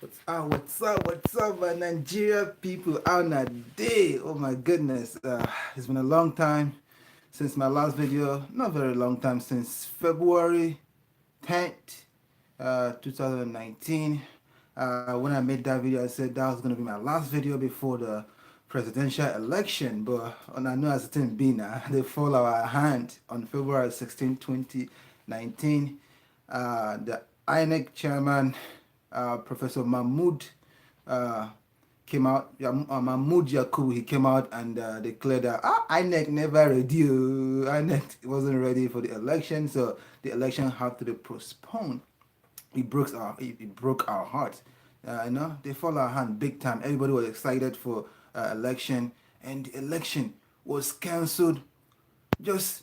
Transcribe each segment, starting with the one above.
What's up, my Nigeria people out in a day? Oh my goodness, it's been a long time since my last video. Not very long time, since February 10th, 2019. When I made that video, I said that was gonna be my last video before the presidential election. But I know as it didn't be now, they fall our hand on February 16, 2019. The INEC Chairman, Professor Mahmood, uh, came out. Mahmood Yakubu, he came out and declared that INEC never ready. INEC wasn't ready for the election, so the election had to be postponed. It broke our heart. They fall our hand big time. Everybody was excited for election, and the election was cancelled just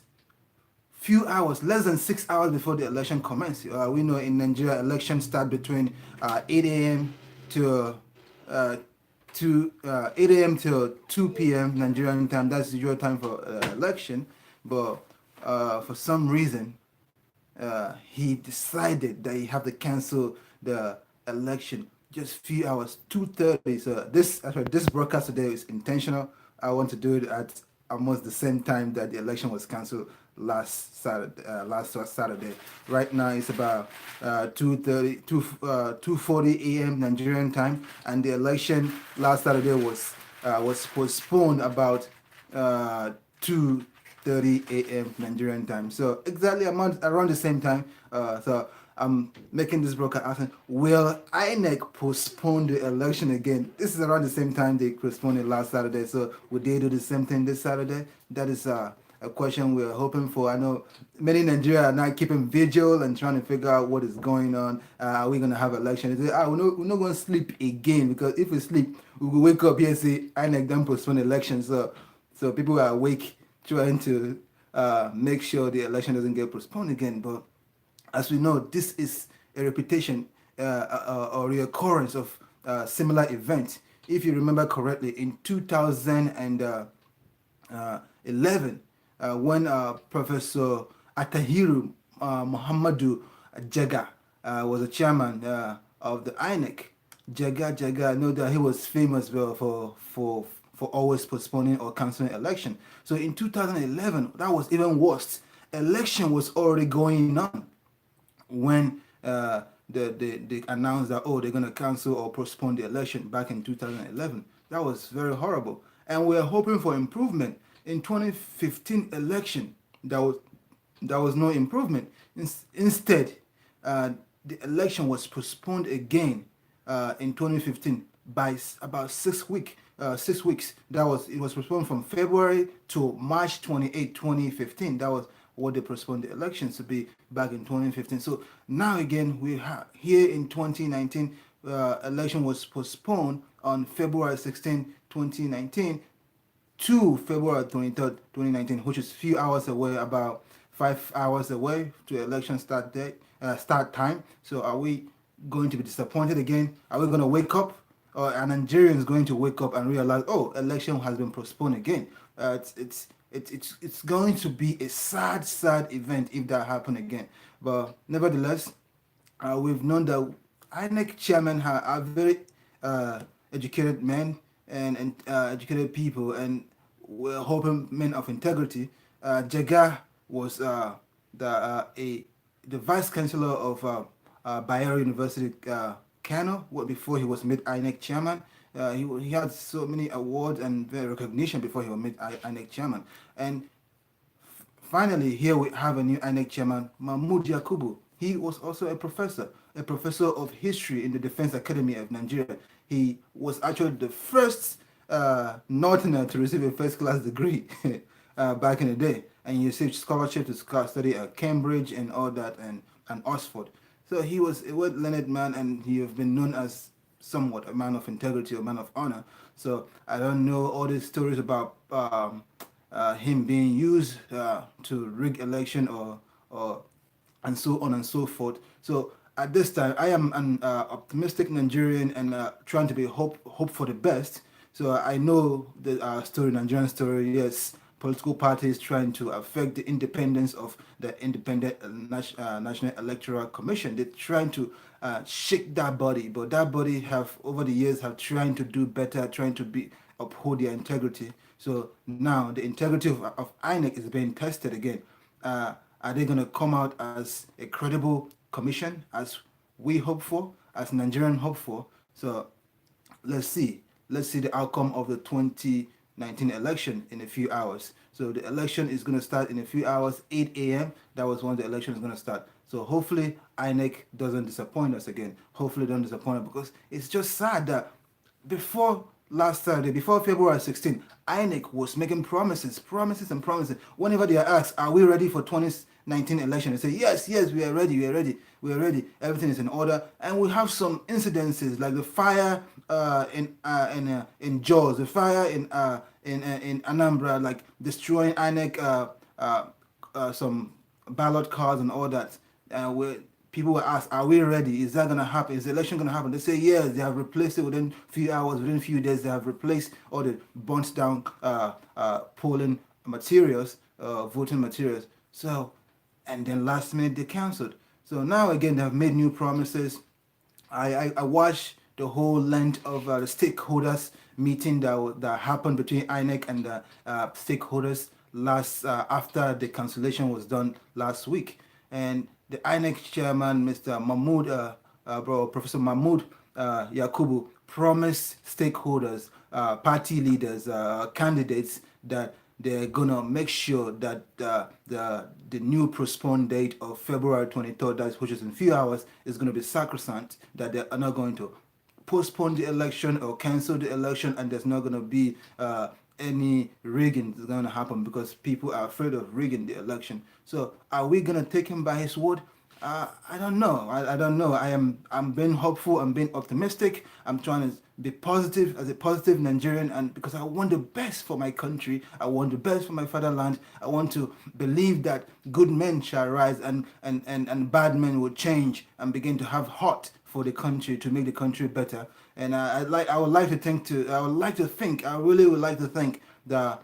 few hours, less than 6 hours before the election commenced. We know in Nigeria, elections start between 8 a.m. to 8 a.m. till 2 p.m. Nigerian time. That's your time for election. But for some reason, he decided that he have to cancel the election just few hours, 2:30. So this broadcast today is intentional. I want to do it at almost the same time that the election was cancelled last Saturday. Right now it's about 2:40 a.m. Nigerian time, and the election last Saturday was postponed about 2:30 a.m. Nigerian time. So exactly around the same time. So I'm making this broadcast asking, will INEC postpone the election again? This is around the same time they postponed it last Saturday. So would they do the same thing this Saturday? That is a question we're hoping for. I know many Nigerians are now keeping vigil and trying to figure out what is going on. Are we going to have election? They say, we're not going to sleep again, because if we sleep, we will wake up here and say INEC done postpone election. So people are awake trying to make sure the election doesn't get postponed again. But as we know, this is a repetition or reoccurrence of similar events. If you remember correctly, in 2011, when Professor Atahiru Muhammadu Jaga was a chairman of the INEC. Jaga, I know that he was famous for always postponing or canceling election. So in 2011, that was even worse. Election was already going on when they announced that they're going to cancel or postpone the election back in 2011. That was very horrible, and we're hoping for improvement. In 2015 election, there was no improvement. Instead, the election was postponed again in 2015 by about 6 weeks. 6 weeks. It was postponed from February to March 28, 2015. That was what they postponed the elections to be back in 2015. So now again, we have here in 2019, election was postponed on February 16, 2019 to February 23rd, 2019, which is a few hours away, about 5 hours away to election start time. So are we going to be disappointed again? Are we going to wake up? Or are Nigerians going to wake up and realize, election has been postponed again? It's going to be a sad event if that happen again. But nevertheless, we've known that INEC chairman are very educated men and educated people, and we're hoping men of integrity. Jaga was the vice chancellor of Bayero University, Kano, before he was made INEC chairman. He had so many awards and recognition before he was made INEC chairman. And finally, here we have a new INEC chairman, Mahmood Yakubu. He was also a professor of history in the Defense Academy of Nigeria. He was actually the first Northerner to receive a first-class degree back in the day, and he received scholarship to study at Cambridge and all that, and Oxford. So he was a well-learned man, and he has been known as somewhat a man of integrity, a man of honor. So I don't know all these stories about him being used to rig election or and so on and so forth. So at this time, I am an optimistic Nigerian and trying to be hope for the best. So I know the Nigerian story. Yes, political parties trying to affect the independence of the independent National Electoral Commission. They're trying to shake that body, but that body have over the years have trying to do better, trying to be uphold their integrity. So now the integrity of INEC is being tested again. Are they going to come out as a credible commission, as we hope for, as Nigerian hope for? So let's see. Let's see the outcome of the 2019 election in a few hours. So the election is going to start in a few hours, 8 a.m. That was when the election is going to start. So hopefully INEC doesn't disappoint us again. Hopefully don't disappoint us, because it's just sad that before last Saturday, before February 16, INEC was making promises. Whenever they are asked, are we ready for 2019 election? They say, yes, we are ready. Everything is in order. And we have some incidences like the fire in Jos, the fire in Anambra, like destroying INEC, some ballot cards and all that. Where people were asked, are we ready? Is that going to happen? Is the election going to happen? They say, yes, they have replaced it within a few hours, within a few days. They have replaced all the burnt down polling materials, voting materials. So, and then last minute they canceled. So now again, they have made new promises. I watched the whole length of the stakeholders meeting that happened between INEC and the stakeholders last after the cancellation was done last week. And the INEC Chairman, Mr. Professor Mahmood Yakubu, promised stakeholders, party leaders, candidates that they're gonna make sure that the new postponed date of February 23rd, which is in a few hours, is gonna be sacrosanct. That they are not going to postpone the election or cancel the election, and there's not gonna be any rigging is going to happen, because people are afraid of rigging the election. So are we going to take him by his word? I don't know. I don't know. I'm being hopeful. I'm being optimistic. I'm trying to be positive as a positive Nigerian, and because I want the best for my country. I want the best for my fatherland. I want to believe that good men shall rise, and bad men will change and begin to have heart for the country, to make the country better. And I really would like to think that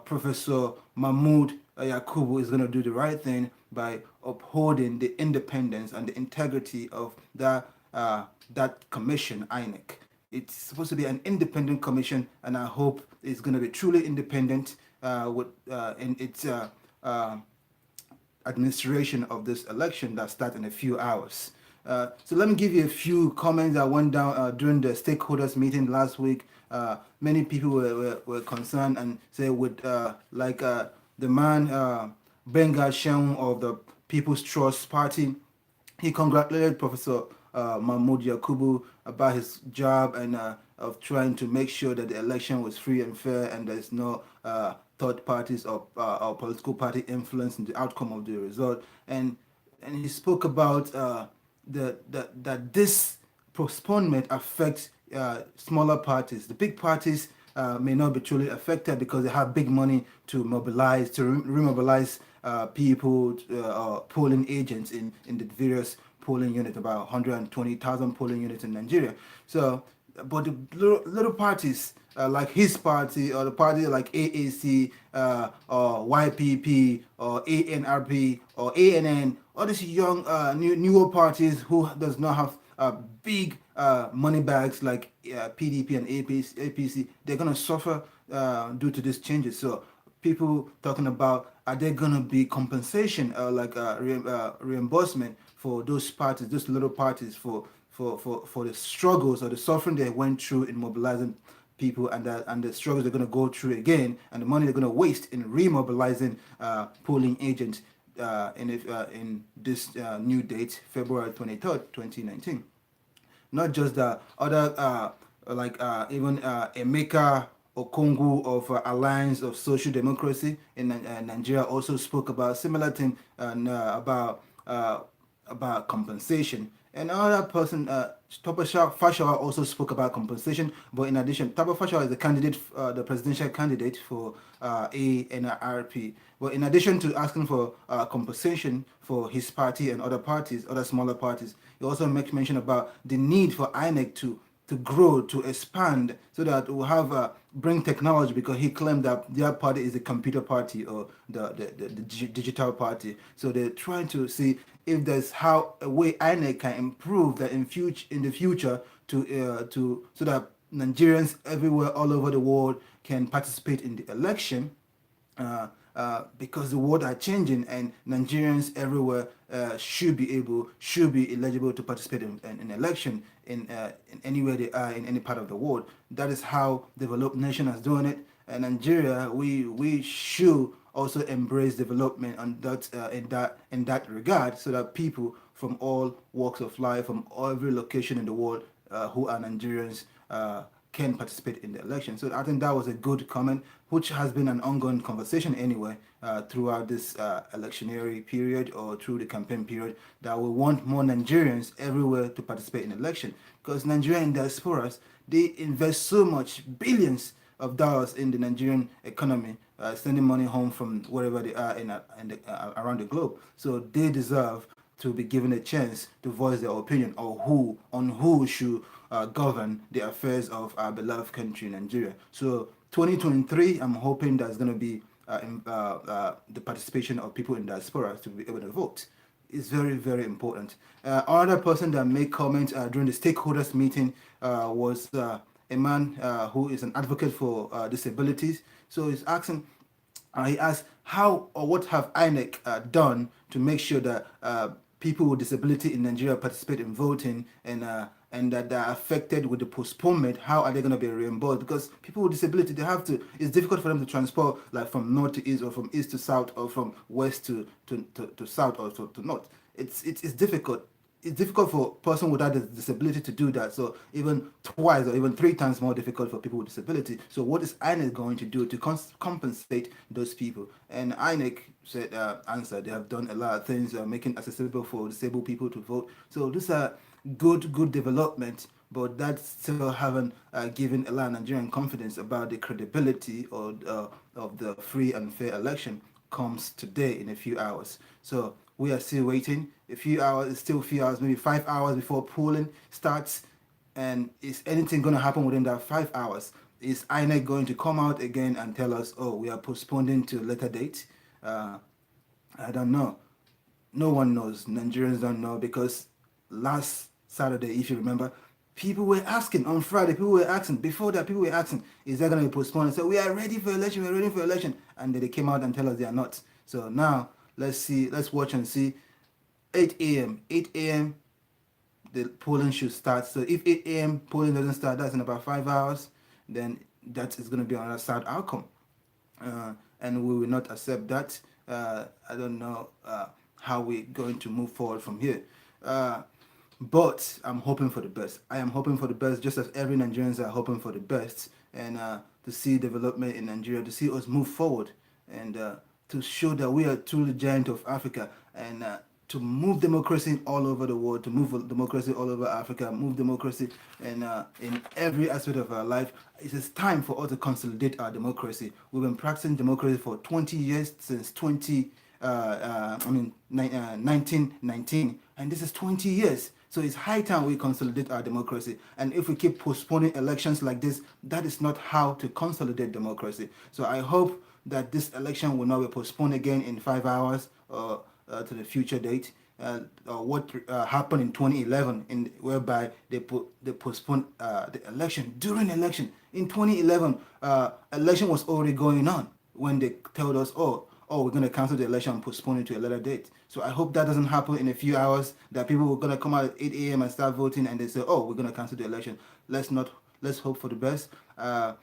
Professor Mahmood Yakubu is going to do the right thing by upholding the independence and the integrity of that commission, INEC. It's supposed to be an independent commission, and I hope it's going to be truly independent in its administration of this election that starts in a few hours. So let me give you a few comments that went down during the stakeholders meeting last week. Many people were concerned and say with the man Benga Sheung of the People's Trust Party. He congratulated Professor Mahmood Yakubu about his job and of trying to make sure that the election was free and fair, and there's no third parties or political party influence in the outcome of the result. And he spoke about that this postponement affects smaller parties. The big parties may not be truly affected because they have big money to mobilize, to remobilize people, polling agents in the various polling units, about 120,000 polling units in Nigeria. So, but the little parties like his party, or the party like AAC or YPP or ANRP or ANN, all these young newer parties who does not have big money bags like PDP and APC, they're gonna suffer due to these changes. So people talking about, are there gonna be compensation like reimbursement for those parties, those little parties, for the struggles or the suffering they went through in mobilizing people, and the struggles they're going to go through again, and the money they're going to waste in remobilizing polling agents in this new date, February 23rd, 2019. Not just the other, even Emeka Okongu of Alliance of Social Democracy in Nigeria also spoke about similar thing, and about compensation. And another person, Topa Fashawa, also spoke about compensation. But in addition, Topa Fashawa is the candidate, the presidential candidate for ANRP. But in addition to asking for compensation for his party and other parties, other smaller parties, he also makes mention about the need for INEC to to grow, to expand, so that we'll have bring technology, because he claimed that their party is a computer party or the digital party. So they're trying to see if there's how a way INEC can improve that in the future to so that Nigerians everywhere all over the world can participate in the election, because the world are changing and Nigerians everywhere should be eligible to participate in election in anywhere they are in any part of the world. That is how developed nation is doing it. And Nigeria, we should also embrace development on that in that regard, so that people from all walks of life, from every location in the world, who are Nigerians, can participate in the election. So I think that was a good comment, which has been an ongoing conversation anyway, throughout this electionary period or through the campaign period, that we want more Nigerians everywhere to participate in election, because Nigerian diasporas, they invest so much, billions of dollars in the Nigerian economy, sending money home from wherever they are around the globe. So they deserve to be given a chance to voice their opinion on who should govern the affairs of our beloved country, Nigeria. So 2023, I'm hoping there's going to be the participation of people in diaspora to be able to vote. It's very, very important. Another person that made comments during the stakeholders meeting was a man who is an advocate for disabilities. So he's asking, he asked how or what have INEC done to make sure that people with disability in Nigeria participate in voting, and that they're affected with the postponement. How are they going to be reimbursed? Because people with disability, it's difficult for them to transport, like from north to east, or from east to south, or from west to south, or to north. It's difficult. It's difficult for a person without a disability to do that. So even twice or even three times more difficult for people with disability. So what is INEC going to do to compensate those people? And INEC said, answered, they have done a lot of things, making accessible for disabled people to vote. So these are good development, but that still haven't given a lot of Nigerian confidence about the credibility of the free and fair election comes today in a few hours. So we are still waiting. A few hours, it's still a few hours, maybe 5 hours before polling starts. And is anything going to happen within that 5 hours? Is INEC going to come out again and tell us, oh, we are postponing to a later date? I don't know. No one knows. Nigerians don't know, because last Saturday, if you remember, people were asking on Friday, before that, people were asking, is that going to be postponed? So we are ready for election, And then they came out and tell us they are not. So now, let's watch and see. 8 a.m., the polling should start. So if 8 a.m. polling doesn't start, that's in about 5 hours, then that is going to be another sad outcome. And we will not accept that. I don't know how we're going to move forward from here. But I'm hoping for the best. I am hoping for the best, just as every Nigerians are hoping for the best, and to see development in Nigeria, to see us move forward, and to show that we are truly giant of Africa, and to move democracy all over the world, to move democracy all over Africa, move democracy in every aspect of our life. It is time for us to consolidate our democracy. We've been practicing democracy for 20 years, since 1919, and this is 20 years. So it's high time we consolidate our democracy. And if we keep postponing elections like this, that is not how to consolidate democracy. So I hope that this election will not be postponed again in 5 hours to the future date. Or what happened in 2011, whereby they postponed the election. During election in 2011, election was already going on when they told us, oh, we're going to cancel the election and postpone it to a later date. So I hope that doesn't happen in a few hours, that people were going to come out at 8 a.m. and start voting, and they say, oh, we're going to cancel the election. Let's hope for the best. And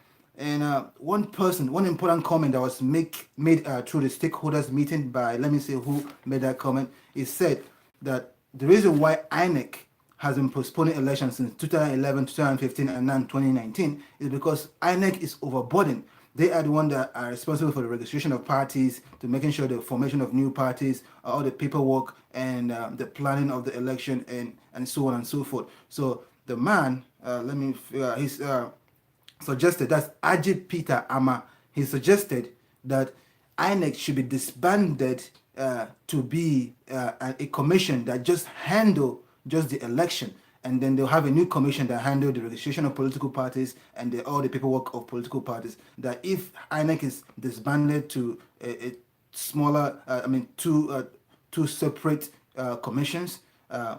one important comment that was made through the stakeholders meeting by, let me see who made that comment, is said that the reason why INEC has been postponing elections since 2011, 2015, and now 2019 is because INEC is overburdened. They are the ones that are responsible for the registration of parties, to making sure the formation of new parties, all the paperwork, and the planning of the election, and so on and so forth. So the man, he's suggested, that's Ajit Peter Ama, he suggested that INEC should be disbanded to be a commission that just handle just the election, and then they'll have a new commission that handle the registration of political parties and all the paperwork of political parties. That if INEC is disbanded to a smaller, two separate commissions,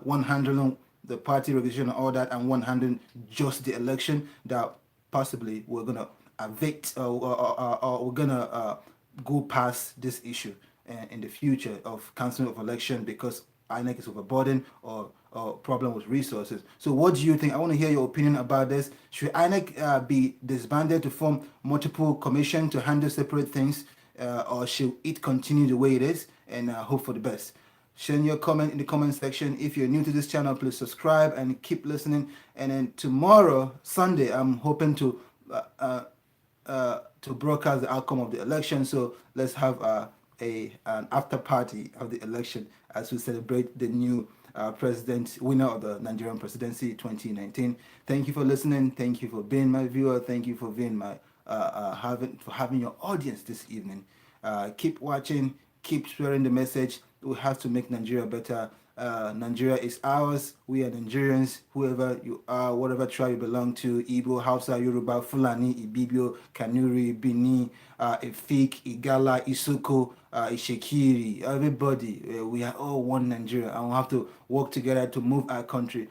one handling the party registration and all that, and one handling just the election, that possibly we're gonna evict or we're gonna go past this issue in the future of cancelling of election because INEC is overburdened or problem with resources. So what do you think? I want to hear your opinion about this. Should INEC be disbanded to form multiple commissions to handle separate things, or should it continue the way it is and hope for the best? Share your comment in the comment section. If you're new to this channel, please subscribe and keep listening. And then tomorrow, Sunday, I'm hoping to broadcast the outcome of the election. So let's have an after party of the election as we celebrate the new president, winner of the Nigerian presidency 2019. Thank you for listening. Thank you for being my viewer. Thank you for being my having your audience this evening. Keep watching. Keep sharing the message. We have to make Nigeria better. Nigeria is ours. We are Nigerians. Whoever you are, whatever tribe you belong to, Igbo, Hausa, Yoruba, Fulani, Ibibio, Kanuri, Bini, Efik, Igala, Isuko, Ishekiri, everybody, we are all one Nigeria, and we have to work together to move our country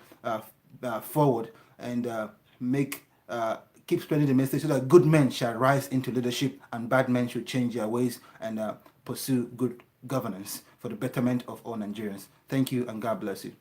forward and keep spreading the message so that good men shall rise into leadership and bad men should change their ways and pursue good governance for the betterment of all Nigerians. Thank you and God bless you.